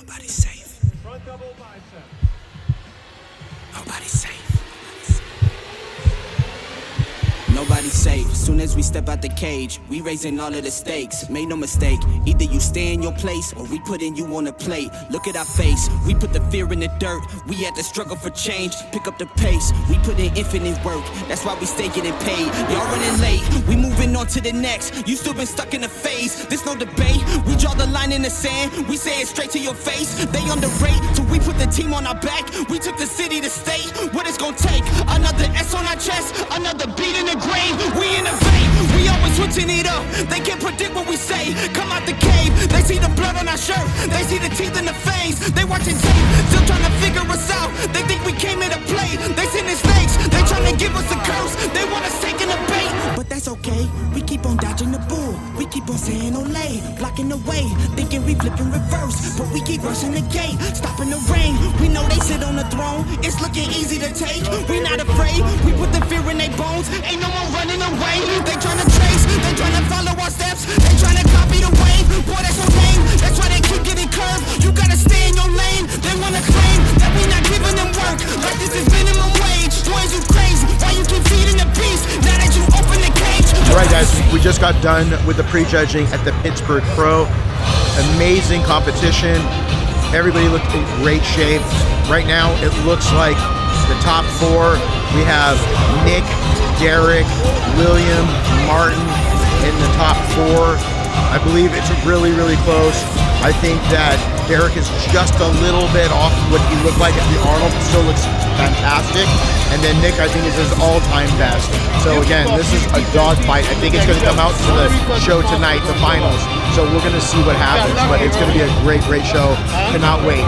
Nobody's safe. Front double bicep. Nobody's safe. Nobody's safe. Soon as we step out the cage, we raising all of the stakes. Make no mistake, either you stay in your place or we putting you on a plate. Look at our face, we put the fear in the dirt. We had to struggle for change, pick up the pace. We put in infinite work, that's why we stay getting paid. Y'all running late, we moving on to the next. You still been stuck in a phase, there's no debate. We draw the line in the sand, we say it straight to your face. They underrate, till we put the team on our back. We took the city to state, what it's gonna take. Another S on our chest, another beat in the grave. We innovate, we always switching it up. They can't predict what we say. Come out the cave, they see the blood on our shirt. They see the teeth in the veins. They watching tape, still trying to figure us out. They think we came here to play. They sending snakes, they trying to give us a curse. They want us taking the bait, but that's okay. We keep on dodging the bull. We keep on saying Olay, blocking the way, thinking we flipping reverse, but we keep rushing the gate, stopping the rain. We know they sit on the throne. It's looking easy to take. We not afraid. We put the fear in their bones. Ain't no more running away. They tryna trace, they tryna follow our steps. They tryna copy the wave. Boy, that's so lame. That's why they keep getting curved. You gotta stay in your lane. They wanna claim that we not giving them work, like this is minimum wage. Boys, you crazy. Why you keep feeding the beast? Now that you open the cage. All right, guys, we just got done with the prejudging at the Pittsburgh Pro. Amazing competition. Everybody looked in great shape. Right now, it looks like the top four. We have Nick, Derek, William, Martin in the top four. I believe it's really, really close. I think that Derek is just a little bit off what he looked like at the Arnold. Still looks fantastic. And then Nick, I think, is his all-time best. So again, this is a dogfight. I think it's going to come out to the show tonight, the finals. So we're going to see what happens. But it's going to be a great, great show. Cannot wait.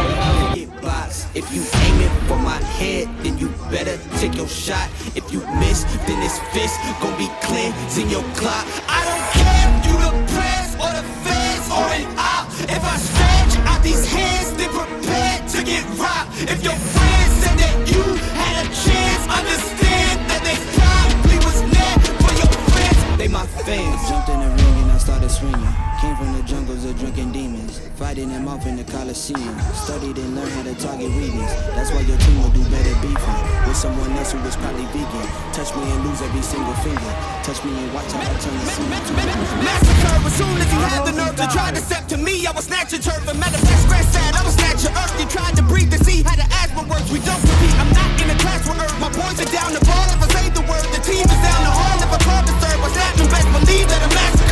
If you aim it for my head, then you better take your shot. If you miss, then this fist gon' be cleansing your clock. I don't care if you the press or the feds or an op. If I stretch out these hands, then prepare to get robbed. If your friends said that you had a chance, understand that they probably was there for your friends. They my fans. Jumped in the ring and I started swinging. Came from the jungles of drinking demons, fighting them off in the Coliseum. Studied and learned how to target weakness. That's why your team will do better beefing with someone else who was probably vegan. Touch me and lose every single finger. Touch me and watch how I turn the scene to massacre. As soon as you had the nerve to try to step to me, I was snatch your turf and matter of fact, scratch that. I was snatch your earth. You tried to breathe to see how the asthma works. We don't compete. I'm not in the class with earth. My boys are down the ball. If I say the word, the team is down the hall. If I call the third, what's happening? Best believe that a massacre.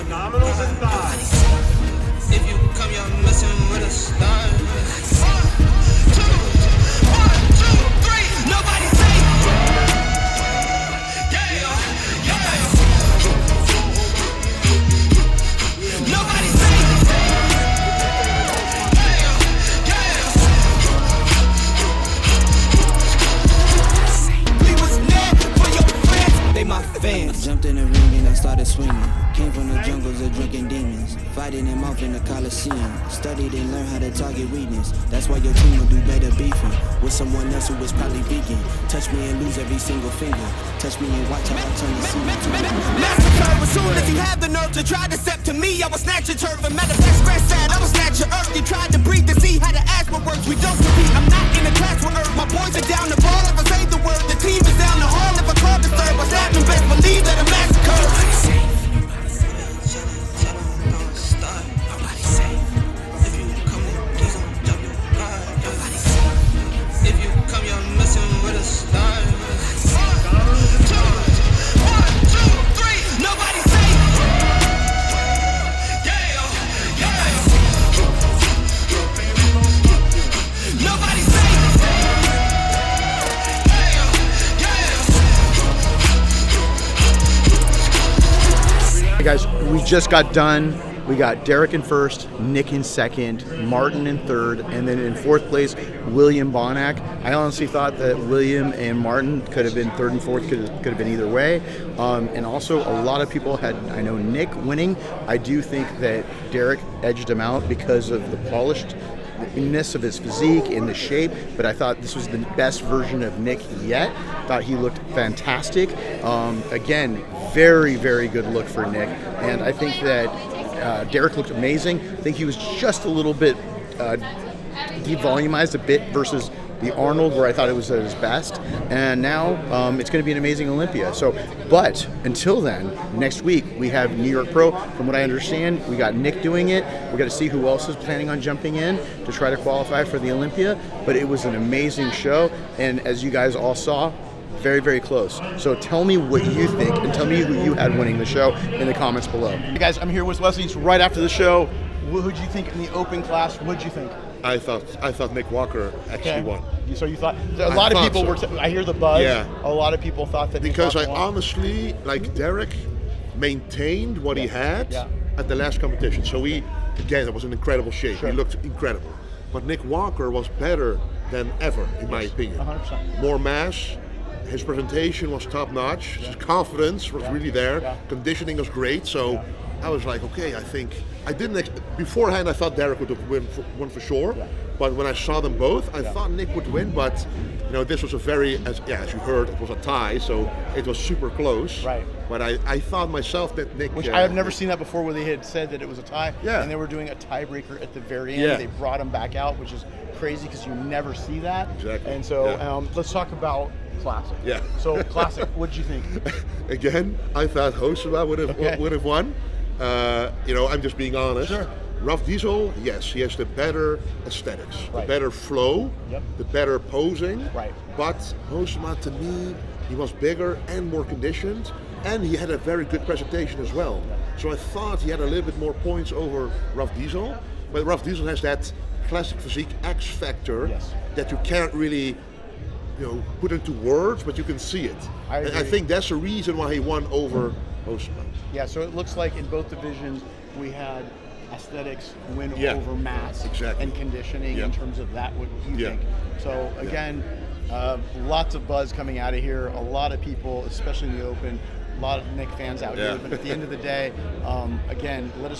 Abdominals and thighs. If you come, you're messing with a star. 1, 2, 3. Nobody safe. Yeah, yeah. Nobody safe. Yeah. We was there for your friends. They my fans. Jumped in the ring and I started swinging. Came from the jungles of drinking demons, fighting them off in the Coliseum. Studied and learned how to target weakness. That's why your team will do better beefing with someone else who was probably vegan. Touch me and lose every single finger. Touch me and watch how I turn the scene to massacre. As soon as you had the nerve to try to step to me, I was snatch your turf and matter of fact, scratch that. I was snatch your earth. You tried to breathe to see how the asthma works. We don't compete. I'm not in the class with earth. My boys are down the ball. If I say the word, the team is down the hall. If I call the third, what's happening? Best believe that a massacre. Hey guys, we just got done. We got Derek in first, Nick in second, Martin in third, and then in fourth place, William Bonack. I honestly thought that William and Martin could have been third and fourth, could have been either way. And also, a lot of people had, I know, Nick winning. I do think that Derek edged him out because of the polished ness of his physique and the shape, but I thought this was the best version of Nick yet. Thought he looked fantastic. Again, very, very good look for Nick, and I think that Derek looked amazing. I think he was just a little bit devolumized a bit versus the Arnold, where I thought it was at his best, and now it's going to be an amazing Olympia. So, but until then, next week we have New York Pro. From what I understand, we got Nick doing it. We got to see who else is planning on jumping in to try to qualify for the Olympia. But it was an amazing show, and as you guys all saw, very, very close. So tell me what you think, and tell me who you had winning the show in the comments below. Hey guys, I'm here with Leslie. It's right after the show. Who'd you think in the open class? What'd you think? I thought Nick Walker actually won. So you thought a lot of people so. were. I hear the buzz. Yeah. A lot of people thought that Because Nick I Walker won. honestly, like Derek, maintained what he had Yeah. at the last competition. So it was in incredible shape. Sure. He looked incredible. But Nick Walker was better than ever, in my opinion. 100%. More mass. His presentation was top notch. His confidence was really there. Yeah. Conditioning was great. So I was like, okay, I think I didn't. Beforehand, I thought Derek would have won for sure. Yeah. But when I saw them both, I thought Nick would win. But this was a very, as you heard, it was a tie, so it was super close. Right. But I thought myself that Nick. Which I have never seen that before, where they had said that it was a tie, Yeah. and they were doing a tiebreaker at the very end. Yeah. They brought him back out, which is crazy because you never see that. Exactly. And so Yeah. let's talk about Classic. Yeah. So Classic, what did you think? Again, I thought Hosema would have won. I'm just being honest. Sure. Rough Diesel, yes, he has the better aesthetics, Right. the better flow, Yep. the better posing. Right. But Hosema, to me, he was bigger and more conditioned, and he had a very good presentation as well. So I thought he had a little bit more points over Rough Diesel, but Rough Diesel has that classic physique X factor Yes. that you can't really put into words, but you can see it. I And I agree. think that's the reason why he won over Hosema. Yeah, so it looks like in both divisions we had aesthetics win Yeah. over mass Exactly. and conditioning Yeah. in terms of that, what you Yeah. think. So again, lots of buzz coming out of here. A lot of people, especially in the open, a lot of Nick fans out Yeah. here. But at the end of the day, again, let us